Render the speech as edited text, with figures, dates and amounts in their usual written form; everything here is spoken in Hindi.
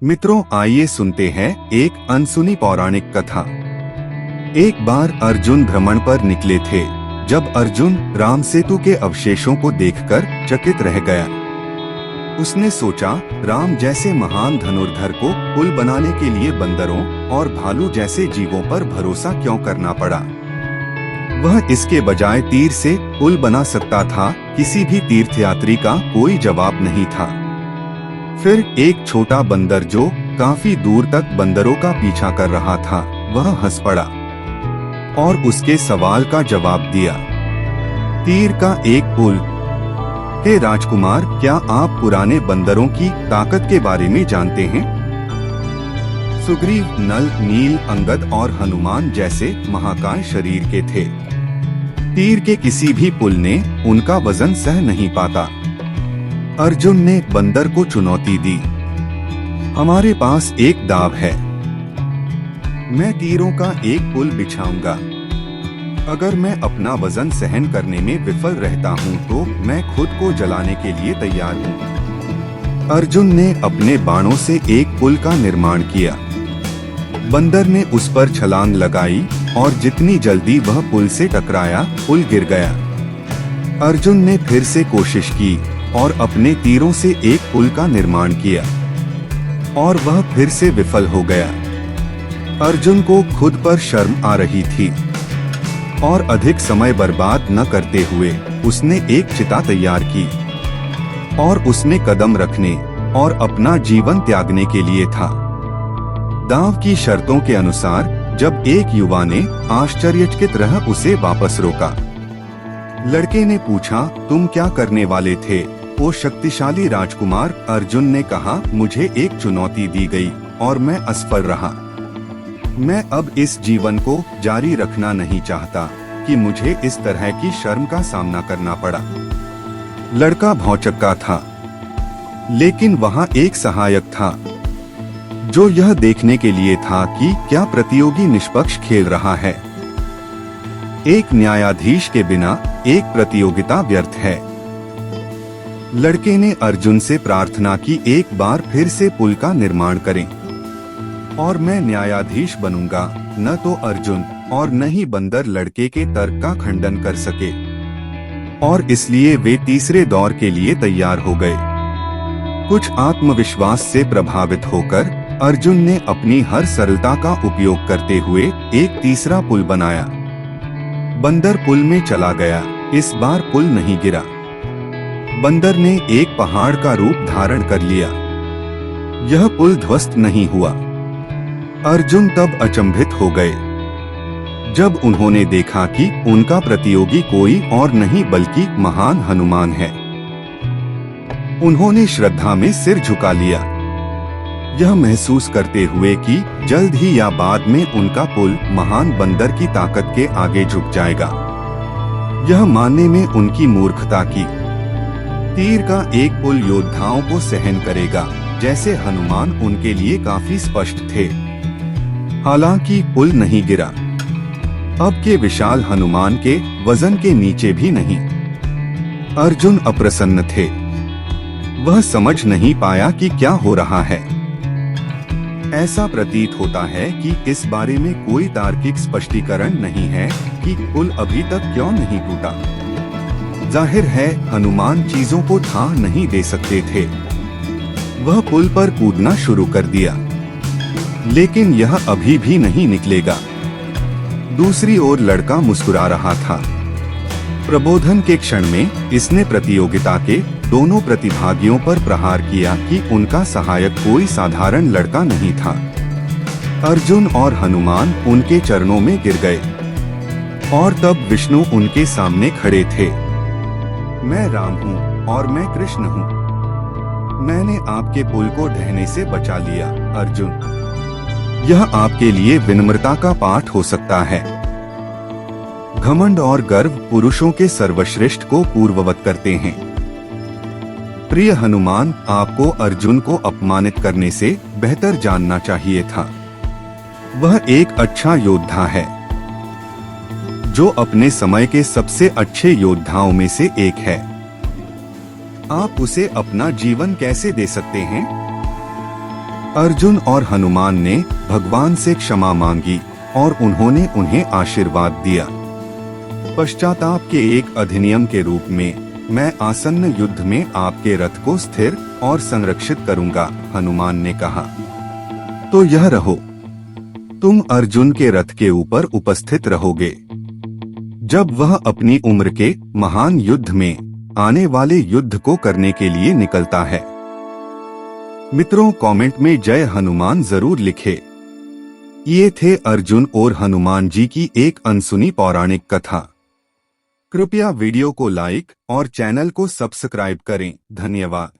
मित्रों, आइए सुनते हैं एक अनसुनी पौराणिक कथा। एक बार अर्जुन भ्रमण पर निकले थे, जब अर्जुन राम सेतु के अवशेषों को देखकर चकित रह गया। उसने सोचा, राम जैसे महान धनुर्धर को पुल बनाने के लिए बंदरों और भालू जैसे जीवों पर भरोसा क्यों करना पड़ा। वह इसके बजाय तीर से पुल बना सकता था। किसी भी तीर्थयात्री का कोई जवाब नहीं था। फिर एक छोटा बंदर जो काफी दूर तक बंदरों का पीछा कर रहा था, वह हंस पड़ा और उसके सवाल का जवाब दिया। तीर का एक पुल। हे राजकुमार, क्या आप पुराने बंदरों की ताकत के बारे में जानते हैं? सुग्रीव, नल, नील, अंगद और हनुमान जैसे महाकाय शरीर के थे। तीर के किसी भी पुल ने उनका वजन सह नहीं पाता। अर्जुन ने बंदर को चुनौती दी। हमारे पास एक दाव है। मैं तीरों का एक पुल बिछाऊंगा। अगर मैं अपना वजन सहन करने में विफल रहता हूं तो मैं खुद को जलाने के लिए तैयार हूं। अर्जुन ने अपने बाणों से एक पुल का निर्माण किया। बंदर ने उस पर छलांग लगाई और जितनी जल्दी वह पुल से टकराया, पुल गिर गया। अर्जुन ने फिर से कोशिश की और अपने तीरों से एक पुल का निर्माण किया, और वह फिर से विफल हो गया। अर्जुन को खुद पर शर्म आ रही थी और अधिक समय बर्बाद न करते हुए उसने एक चिता तैयार की और उसने कदम रखने और अपना जीवन त्यागने के लिए था। दांव की शर्तों के अनुसार जब एक युवा ने आश्चर्यचकित रह उसे वापस रोका। लड़के ने पूछा, तुम क्या करने वाले थे? वो शक्तिशाली राजकुमार, अर्जुन ने कहा, मुझे एक चुनौती दी गई और मैं असफल रहा। मैं अब इस जीवन को जारी रखना नहीं चाहता कि मुझे इस तरह की शर्म का सामना करना पड़ा। लड़का भौचक्का था, लेकिन वहाँ एक सहायक था जो यह देखने के लिए था कि क्या प्रतियोगी निष्पक्ष खेल रहा है। एक न्यायाधीश के बिना एक प्रतियोगिता व्यर्थ है। लड़के ने अर्जुन से प्रार्थना की, एक बार फिर से पुल का निर्माण करें और मैं न्यायाधीश बनूंगा। न तो अर्जुन और न ही बंदर लड़के के तर्क का खंडन कर सके और इसलिए वे तीसरे दौर के लिए तैयार हो गए। कुछ आत्मविश्वास से प्रभावित होकर अर्जुन ने अपनी हर सरलता का उपयोग करते हुए एक तीसरा पुल बनाया। बंदर पुल में चला गया। इस बार पुल नहीं गिरा। बंदर ने एक पहाड़ का रूप धारण कर लिया। यह पुल ध्वस्त नहीं हुआ। अर्जुन तब अचंभित हो गए जब उन्होंने देखा कि उनका प्रतियोगी कोई और नहीं बल्कि महान हनुमान है। उन्होंने श्रद्धा में सिर झुका लिया, यह महसूस करते हुए कि जल्द ही या बाद में उनका पुल महान बंदर की ताकत के आगे झुक जाएगा। यह मानने में उनकी मूर्खता की। तीर का एक पुल योद्धाओं को सहन करेगा, जैसे हनुमान उनके लिए काफी स्पष्ट थे। हालांकि पुल नहीं गिरा। अब के विशाल हनुमान के वजन के नीचे भी नहीं। अर्जुन अप्रसन्न थे। वह समझ नहीं पाया कि क्या हो रहा है। ऐसा प्रतीत होता है कि इस बारे में कोई तार्किक स्पष्टीकरण नहीं है कि पुल अभी तक क्यों नहीं टूटा। जाहिर है हनुमान चीजों को थाह नहीं दे सकते थे। वह पुल पर कूदना शुरू कर दिया, लेकिन यह अभी भी नहीं निकलेगा। दूसरी ओर लड़का मुस्कुरा रहा था। प्रबोधन के क्षण में इसने प्रतियोगिता के दोनों प्रतिभागियों पर प्रहार किया कि उनका सहायक कोई साधारण लड़का नहीं था। अर्जुन और हनुमान उनके चरणों में गिर गए और तब विष्णु उनके सामने खड़े थे। मैं राम हूँ और मैं कृष्ण हूँ। मैंने आपके पुल को ढहने से बचा लिया, अर्जुन। यह आपके लिए विनम्रता का पाठ हो सकता है। घमंड और गर्व पुरुषों के सर्वश्रेष्ठ को पूर्ववत करते हैं। प्रिय हनुमान, आपको अर्जुन को अपमानित करने से बेहतर जानना चाहिए था। वह एक अच्छा योद्धा है, जो अपने समय के सबसे अच्छे योद्धाओं में से एक है। आप उसे अपना जीवन कैसे दे सकते हैं? अर्जुन और हनुमान ने भगवान से क्षमा मांगी और उन्होंने उन्हें आशीर्वाद दिया। पश्चाताप के एक अधिनियम के रूप में मैं आसन्न युद्ध में आपके रथ को स्थिर और संरक्षित करूंगा, हनुमान ने कहा। तो यह रहो, तुम अर्जुन के रथ के ऊपर उपस्थित रहोगे जब वह अपनी उम्र के महान युद्ध में आने वाले युद्ध को करने के लिए निकलता है। मित्रों, कमेंट में जय हनुमान जरूर लिखें। ये थे अर्जुन और हनुमान जी की एक अनसुनी पौराणिक कथा। कृपया वीडियो को लाइक और चैनल को सब्सक्राइब करें। धन्यवाद।